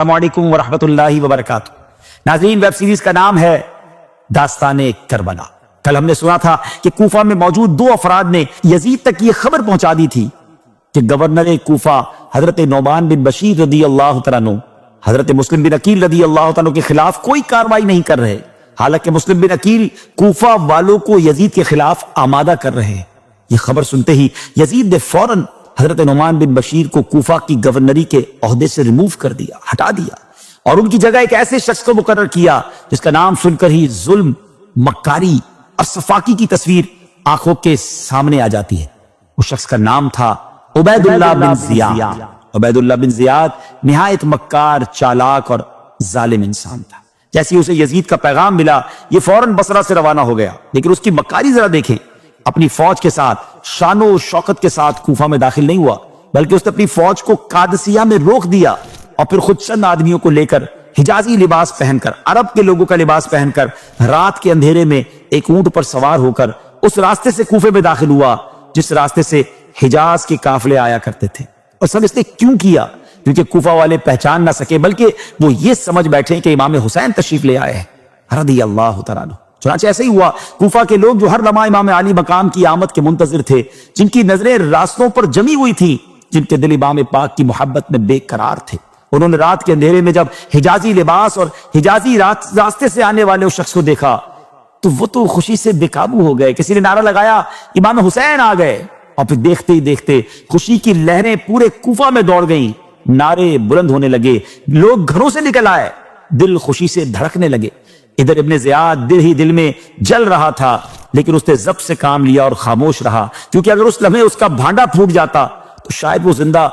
السلام علیکم ورحمۃ اللہ وبرکاتہ۔ ناظرین، ویب سیریز کا نام ہے داستان کربلا۔ کل ہم نے سنا تھا کہ کوفہ میں موجود دو افراد نے یزید تک یہ خبر پہنچا دی تھی کہ گورنر کوفہ حضرت نعمان بن بشیر رضی اللہ تعالیٰ عنہ حضرت مسلم بن عقیل رضی اللہ تعالیٰ عنہ کے خلاف کوئی کارروائی نہیں کر رہے، حالانکہ مسلم بن عقیل کوفہ والوں کو یزید کے خلاف آمادہ کر رہے ہیں۔ یہ خبر سنتے ہی یزید نے فوراً حضرت نعمان بن بشیر کو کوفہ کی گورنری کے عہدے سے ریموو کر دیا، ہٹا دیا، اور ان کی جگہ ایک ایسے شخص کو مقرر کیا جس کا نام سن کر ہی ظلم، مکاری اور صفاقی کی تصویر آنکھوں کے سامنے آ جاتی ہے۔ اس شخص کا نام تھا عبید اللہ بن زیاد۔ عبید اللہ بن زیاد نہایت مکار، چالاک اور ظالم انسان تھا۔ جیسے اسے یزید کا پیغام ملا، یہ فوراً بصرہ سے روانہ ہو گیا، لیکن اس کی مکاری ذرا دیکھیں۔ اپنی فوج کے ساتھ شان و شوکت کے ساتھ کوفہ میں داخل نہیں ہوا، بلکہ اس نے اپنی فوج کو قادسیہ میں روک دیا اور پھر خود چند آدمیوں کو لے کر حجازی لباس پہن کر، عرب کے لوگوں کا لباس پہن کر، رات کے اندھیرے میں ایک اونٹ پر سوار ہو کر اس راستے سے کوفے میں داخل ہوا جس راستے سے حجاز کے قافلے آیا کرتے تھے۔ اور سب اس نے کیوں کیا؟ کیونکہ کوفہ والے پہچان نہ سکے، بلکہ وہ یہ سمجھ بیٹھے کہ امام حسین تشریف لے آئے ہیں رضی اللہ تعالیٰ عنہ۔ چنانچہ ایسے ہی ہوا، کوفہ کے لوگ جو ہر لمحہ امام علی مقام کی آمد کے منتظر تھے، جن کی نظریں راستوں پر جمی ہوئی تھی، جن کے دل امام پاک کی محبت میں بے قرار تھے، انہوں نے رات کے اندھیرے میں جب حجازی لباس اور حجازی راستے سے آنے والے اس شخص کو دیکھا تو وہ تو خوشی سے بے قابو ہو گئے۔ کسی نے نعرہ لگایا امام حسین آ گئے، اور پھر دیکھتے ہی دیکھتے خوشی کی لہریں پورے کوفہ میں دوڑ گئیں، نعرے بلند ہونے لگے، لوگ گھروں سے نکل آئے، دل خوشی سے دھڑکنے لگے۔ ادھر ابن زیاد دل ہی دل میں جل رہا تھا، لیکن اس نے ضبط سے کام لیا اور خاموش رہا، کیونکہ اگر اس لمحے اس کا بھانڈا پھوٹ جاتا تو شاید وہ زندہ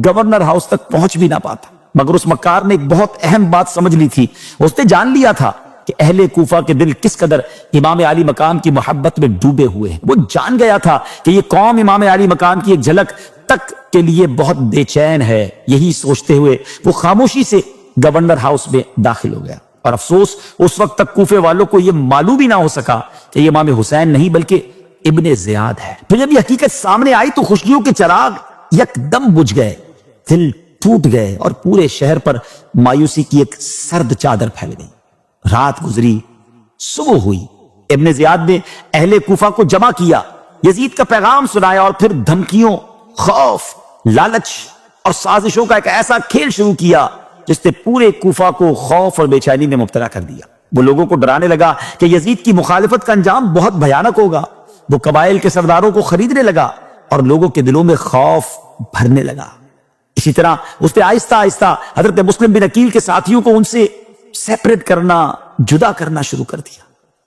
گورنر ہاؤس تک پہنچ بھی نہ پاتا۔ مگر اس مکار نے ایک بہت اہم بات سمجھ لی تھی، اس نے جان لیا تھا کہ اہل کوفہ کے دل کس قدر امام علی مقام کی محبت میں ڈوبے ہوئے ہیں۔ وہ جان گیا تھا کہ یہ قوم امام علی مقام کی ایک جھلک تک کے لیے بہت بے چین ہے۔ یہی سوچتے ہوئے وہ خاموشی سے گورنر ہاؤس میں داخل ہو گیا، اور افسوس اس وقت تک کوفے والوں کو یہ معلوم ہی نہ ہو سکا کہ یہ امام حسین نہیں بلکہ ابن زیاد ہے۔ پھر جب یہ حقیقت سامنے آئی تو خوشیوں کے چراغ یکدم بجھ گئے، دل ٹوٹ گئے، اور پورے شہر پر مایوسی کی ایک سرد چادر پھیل گئی۔ رات گزری، صبح ہوئی، ابن زیاد نے اہل کوفہ کو جمع کیا، یزید کا پیغام سنایا، اور پھر دھمکیوں، خوف، لالچ اور سازشوں کا ایک ایسا کھیل شروع کیا جس نے پورے کوفہ کو خوف اور بے چینی میں مبتلا کر دیا۔ وہ لوگوں کو ڈرانے لگا کہ یزید کی مخالفت کا انجام بہت بھیانک ہوگا۔ وہ قبائل کے سرداروں کو خریدنے لگا اور لوگوں کے دلوں میں خوف بھرنے لگا۔ اسی طرح اس نے آہستہ آہستہ حضرت مسلم بن عقیل کے ساتھیوں کو ان سے سیپریٹ کرنا، جدا کرنا شروع کر دیا۔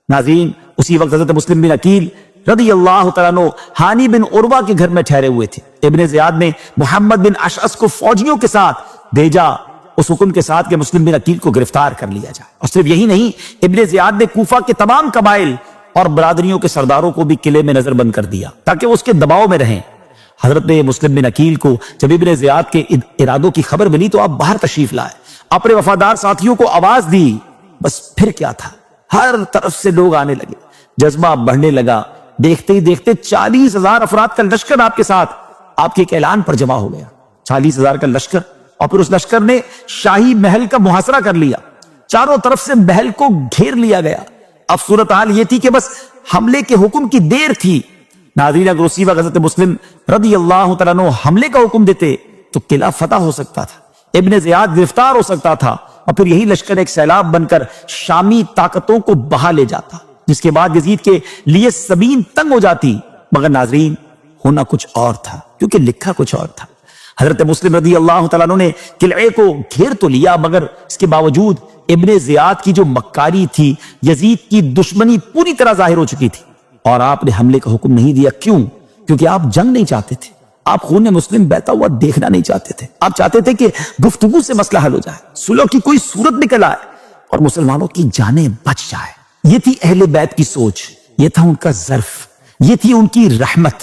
ناظرین، اسی وقت حضرت مسلم بن عقیل رضی اللہ تعالیٰ عنہ ہانی بن عروہ کے گھر میں ٹھہرے ہوئے تھے۔ ابن زیاد نے محمد بن اشعث کو فوجیوں کے ساتھ بھیجا، اس حکم کے ساتھ کہ مسلم بن عقیل کو گرفتار کر لیا جائے۔ اور صرف یہی نہیں، ابن زیاد نے کوفہ کے تمام قبائل اور برادریوں کے سرداروں کو بھی قلعے میں نظر بند کر دیا تاکہ وہ اس کے دباؤ میں رہیں۔ حضرت مسلم بن عقیل کو جب ابن زیاد کے ارادوں کی خبر ملی تو آپ باہر تشریف لائے، اپنے وفادار ساتھیوں کو آواز دی۔ بس پھر کیا تھا، ہر طرف سے لوگ آنے لگے، جذبہ بڑھنے لگا۔ دیکھتے ہی دیکھتے 40,000 افراد کا لشکر آپ کے ساتھ آپ کے ایک اعلان پر جمع ہو گیا۔ 40,000 کا لشکر، اور پھر اس لشکر نے شاہی محل کا محاصرہ کر لیا، چاروں طرف سے محل کو گھیر لیا گیا۔ اب صورتحال یہ تھی کہ بس حملے کے حکم کی دیر تھی۔ ناظرین، اگر اسی وقت حضرت مسلم رضی اللہ تعالیٰ عنہ حملے کا حکم دیتے تو قلعہ فتح ہو سکتا تھا، ابن زیاد گرفتار ہو سکتا تھا، اور پھر یہی لشکر ایک سیلاب بن کر شامی طاقتوں کو بہا لے جاتا، جس کے بعد یزید کے لیے زمین تنگ ہو جاتی۔ مگر ناظرین، ہونا کچھ اور تھا، کیونکہ لکھا کچھ اور تھا۔ حضرت مسلم رضی اللہ تعالیٰ عنہ نے قلعے کو گھیر تو لیا، مگر اس کے باوجود ابن زیاد کی جو مکاری تھی، یزید کی دشمنی پوری طرح ظاہر ہو چکی تھی، اور آپ نے حملے کا حکم نہیں دیا۔ کیوں؟ کیونکہ آپ جنگ نہیں چاہتے تھے، آپ خون مسلم بہتا ہوا دیکھنا نہیں چاہتے تھے۔ آپ چاہتے تھے کہ گفتگو سے مسئلہ حل ہو جائے، صلح کی کوئی صورت نکل آئے اور مسلمانوں کی جانیں بچ جائے۔ یہ تھی اہل بیت کی سوچ، یہ تھا ان کا ظرف، یہ تھی ان کی رحمت۔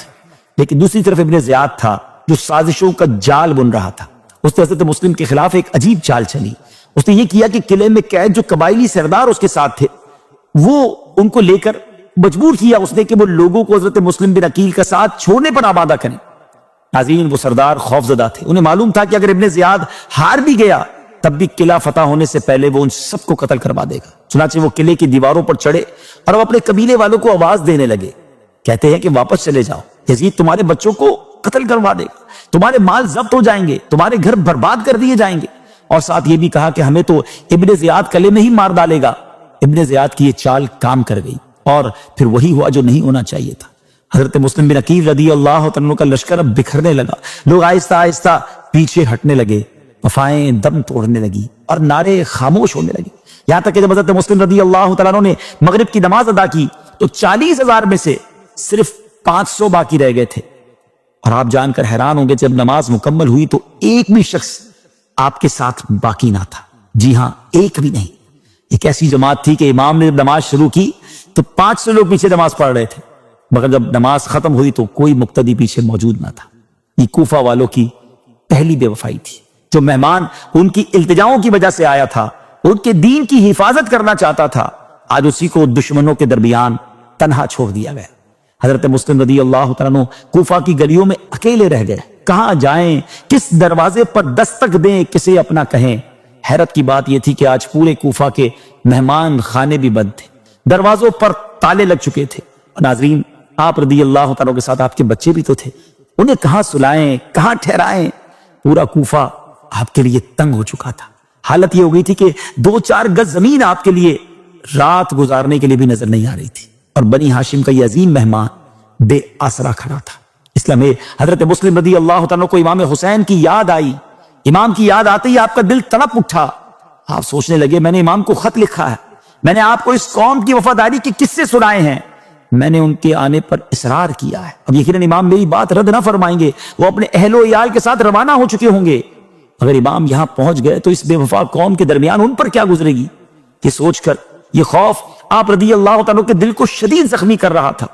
لیکن دوسری طرف ابن زیاد تھا جو سازشوں کا جال بن رہا تھا۔ اس نے حضرت مسلم کے خلاف ایک عجیب چال چلی۔ اس نے یہ کیا کہ قلعے میں قید جو قبائلی سردار اس کے ساتھ تھے، وہ ان کو لے کر مجبور کیا اس نے کہ وہ لوگوں کو حضرت مسلم بن عقیل کا ساتھ چھوڑنے پر آمادہ کریں۔ ناظرین، وہ سردار خوف زدہ تھے، انہیں معلوم تھا کہ اگر ابن زیاد ہار بھی گیا تب بھی قلعہ فتح ہونے سے پہلے وہ ان سب کو قتل کروا دے گا۔ چنانچہ وہ قلعے کی دیواروں پر چڑھے اور وہ اپنے قبیلے والوں کو آواز دینے لگے، کہتے ہیں کہ واپس چلے جاؤ، یزید تمہارے بچوں کو قتل کروا دے گا، تمہارے مال ضبط ہو جائیں گے، تمہارے گھر برباد کر دیے جائیں گے۔ اور ساتھ یہ بھی کہا کہ ہمیں تو ابن زیاد قلعے میں ہی مار ڈالے گا۔ ابن زیاد کی یہ چال کام کر گئی اور پھر وہی ہوا جو نہیں ہونا چاہیے تھا۔ حضرت مسلم بن عقیل رضی اللہ عنہ کا لشکر اب بکھرنے لگا، لوگ آہستہ آہستہ پیچھے ہٹنے لگے، وفائیں دم توڑنے لگی اور نعرے خاموش ہونے لگے، یہاں تک کہ جب حضرت مسلم رضی اللہ تعالیٰ عنہ نے مغرب کی نماز ادا کی تو 40,000 میں سے صرف 500 باقی رہ گئے تھے۔ اور آپ جان کر حیران ہوں گے جب نماز مکمل ہوئی تو ایک بھی شخص آپ کے ساتھ باقی نہ تھا، جی ہاں ایک بھی نہیں۔ ایک ایسی جماعت تھی کہ امام نے جب نماز شروع کی تو 500 لوگ پیچھے نماز پڑھ رہے تھے، مگر جب نماز ختم ہوئی تو کوئی مقتدی پیچھے موجود نہ تھا۔ یہ کوفہ والوں کی پہلی بے وفائی تھی۔ جو مہمان ان کی التجاؤں کی وجہ سے آیا تھا، ان کے دین کی حفاظت کرنا چاہتا تھا، آج اسی کو دشمنوں کے درمیان تنہا چھوڑ دیا گیا۔ حضرت مسلم رضی اللہ تعالیٰ عنہ کوفہ کی گلیوں میں اکیلے رہ گئے، کہاں جائیں، کس دروازے پر دستک دیں، کسے اپنا کہیں۔ حیرت کی بات یہ تھی کہ آج پورے کوفہ کے مہمان خانے بھی بند تھے، دروازوں پر تالے لگ چکے تھے۔ اور ناظرین، آپ رضی اللہ تعالیٰ کے ساتھ آپ کے بچے بھی تو تھے، انہیں کہاں سلائیں، کہاں ٹھہرائیں۔ پورا کوفہ آپ کے لیے تنگ ہو چکا تھا۔ حالت یہ ہو گئی تھی کہ 2-4 گز زمین آپ کے لیے رات گزارنے کے لیے بھی نظر نہیں آ رہی تھی، اور بنی ہاشم کا یہ عظیم مہمان بے آسرا کھڑا تھا۔ اس لیے حضرت مسلم رضی اللہ تعالیٰ کو امام حسین کی یاد آئی۔ امام کی یاد آتے ہی آپ کا دل تڑپ اٹھا، آپ سوچنے لگے میں نے امام کو خط لکھا ہے، میں نے آپ کو اس قوم کی وفاداری کے قصے سنائے ہیں، میں نے ان کے آنے پر اصرار کیا ہے۔ اب یقیناً امام میری بات رد نہ فرمائیں گے، وہ اپنے اہل و عیال کے ساتھ روانہ ہو چکے ہوں گے۔ اگر امام یہاں پہنچ گئے تو اس بے وفا قوم کے درمیان ان پر کیا گزرے گی؟ یہ سوچ کر یہ خوف آپ رضی اللہ تعالیٰ کے دل کو شدید زخمی کر رہا تھا۔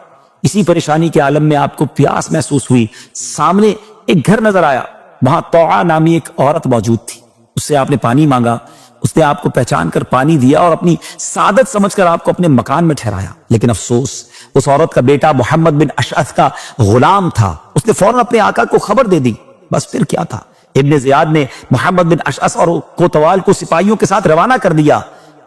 اسی پریشانی کے عالم میں آپ کو پیاس محسوس ہوئی، سامنے ایک گھر نظر آیا، وہاں طوعا نامی ایک عورت موجود تھی، اس سے آپ نے پانی مانگا، اس نے آپ کو پہچان کر پانی دیا اور اپنی سعادت سمجھ کر آپ کو اپنے مکان میں ٹھہرایا۔ لیکن افسوس، اس عورت کا بیٹا محمد بن اشعث کا غلام تھا، اس نے فوراً اپنے آقا کو خبر دے دی۔ بس پھر کیا تھا، ابن زیاد نے محمد بن اشعث اور کوتوال کو سپاہیوں کے ساتھ روانہ کر دیا،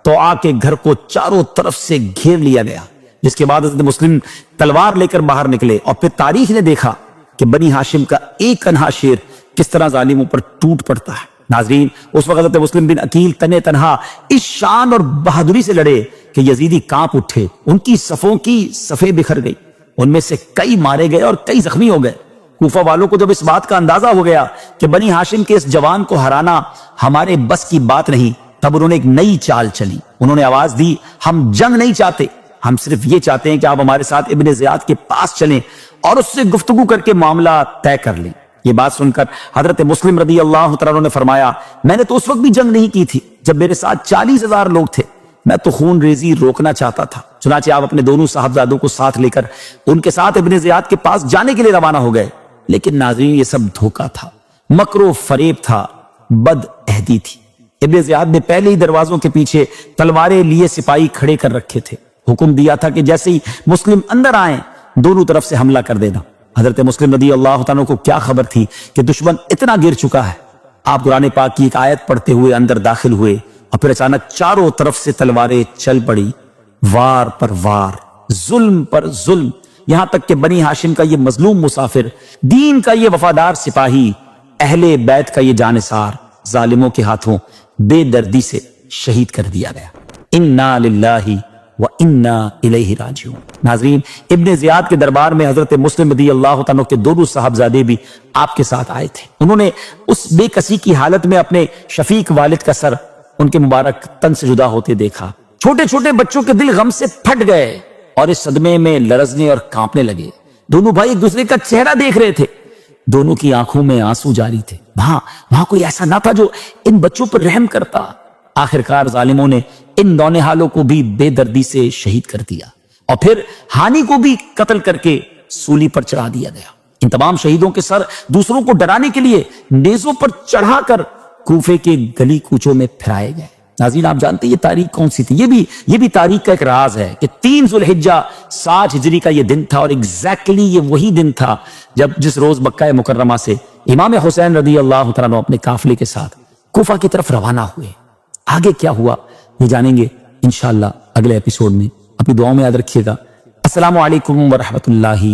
تو آ کے گھر کو چاروں طرف سے گھیر لیا گیا، جس کے بعد حضرت مسلم تلوار لے کر باہر نکلے، اور پھر تاریخ نے دیکھا کہ بنی ہاشم کا ایک انہا شیر کس طرح ظالموں پر ٹوٹ پڑتا ہے۔ ناظرین، اس وقت حضرت مسلم بن عقیل تنے تنہا اس شان اور بہادری سے لڑے کہ یزیدی کانپ اٹھے، ان کی صفوں کی صفیں بکھر گئی، ان میں سے کئی مارے گئے اور کئی زخمی ہو گئے۔ کوفہ والوں کو جب اس بات کا اندازہ ہو گیا کہ بنی ہاشم کے اس جوان کو ہرانا ہمارے بس کی بات نہیں، تب انہوں نے ایک نئی چال چلی۔ انہوں نے آواز دی، ہم جنگ نہیں چاہتے، ہم صرف یہ چاہتے ہیں کہ آپ ہمارے ساتھ ابن زیاد کے پاس چلیں اور اس سے گفتگو کر کے معاملہ طے کر لیں۔ یہ بات سن کر حضرت مسلم رضی اللہ تعالیٰ نے فرمایا، میں نے تو اس وقت بھی جنگ نہیں کی تھی جب میرے ساتھ 40,000 لوگ تھے، میں تو خون ریزی روکنا چاہتا تھا۔ چنانچہ آپ اپنے دونوں صاحبزادوں کو ساتھ لے کر ان کے ساتھ ابن زیاد کے پاس جانے کے لیے روانہ ہو گئے۔ لیکن ناظرین، یہ سب دھوکہ تھا، مکر و فریب تھا، بد عہدی تھی۔ ابن زیاد نے پہلے ہی دروازوں کے پیچھے تلواریں لیے سپاہی کھڑے کر رکھے تھے، حکم دیا تھا کہ جیسے ہی مسلم اندر آئیں دونوں طرف سے حملہ کر دینا۔ حضرت مسلم رضی اللہ تعالیٰ کو کیا خبر تھی کہ دشمن اتنا گر چکا ہے۔ آپ قرآن پاک کی ایک آیت پڑھتے ہوئے اندر داخل ہوئے اور پھر اچانک چاروں طرف سے تلواریں چل پڑی، وار پر وار، ظلم پر ظلم، یہاں تک کہ بنی ہاشم کا یہ مظلوم مسافر، دین کا یہ وفادار سپاہی، اہل بیت کا یہ جانثار، ظالموں کے ہاتھوں بے دردی سے شہید کر دیا گیا۔ انا للہ وَإِنَّا إِلَيْهِ رَاجِعُونَ۔ ناظرین، ابن زیاد کے دربار میں حضرت مسلم رضی اللہ تعالیٰ کے دونوں صاحبزادے بھی آپ کے ساتھ آئے تھے۔ انہوں نے اس بے کسی کی حالت میں اپنے شفیق والد کا سر ان کے مبارک تن سے جدا ہوتے دیکھا۔ چھوٹے چھوٹے بچوں کے دل غم سے پھٹ گئے اور اس صدمے میں لرزنے اور کانپنے لگے۔ دونوں بھائی ایک دوسرے کا چہرہ دیکھ رہے تھے، دونوں کی آنکھوں میں آنسو جاری تھے۔ وہاں کوئی ایسا نہ تھا جو ان بچوں پر رحم کرتا۔ آخرکار ظالموں نے ان نونہالوں کو بھی بے دردی سے شہید کر دیا اور پھر ہانی کو بھی قتل کر کے سولی پر چڑھا دیا گیا۔ ان تمام شہیدوں کے سر دوسروں کو ڈرانے کے لیے نیزوں پر چڑھا کر کوفے کے گلی کوچوں میں پھرائے گئے۔ ناظرین، آپ جانتے ہیں یہ تاریخ کون سی تھی؟ یہ بھی تاریخ کا ایک راز ہے کہ 3 ذو الحجہ 60 ہجری کا یہ دن تھا، اور ایگزیکٹلی یہ وہی دن تھا جس روز مکہ مکرمہ سے امام حسین رضی اللہ تعالیٰ اپنے قافلے کے ساتھ کوفہ کی طرف روانہ ہوئے. آگے کیا ہوا یہ جانیں گے انشاءاللہ اگلے ایپیسوڈ میں. اپنی دعاؤں میں یاد رکھیے گا. السلام علیکم ورحمۃ اللہ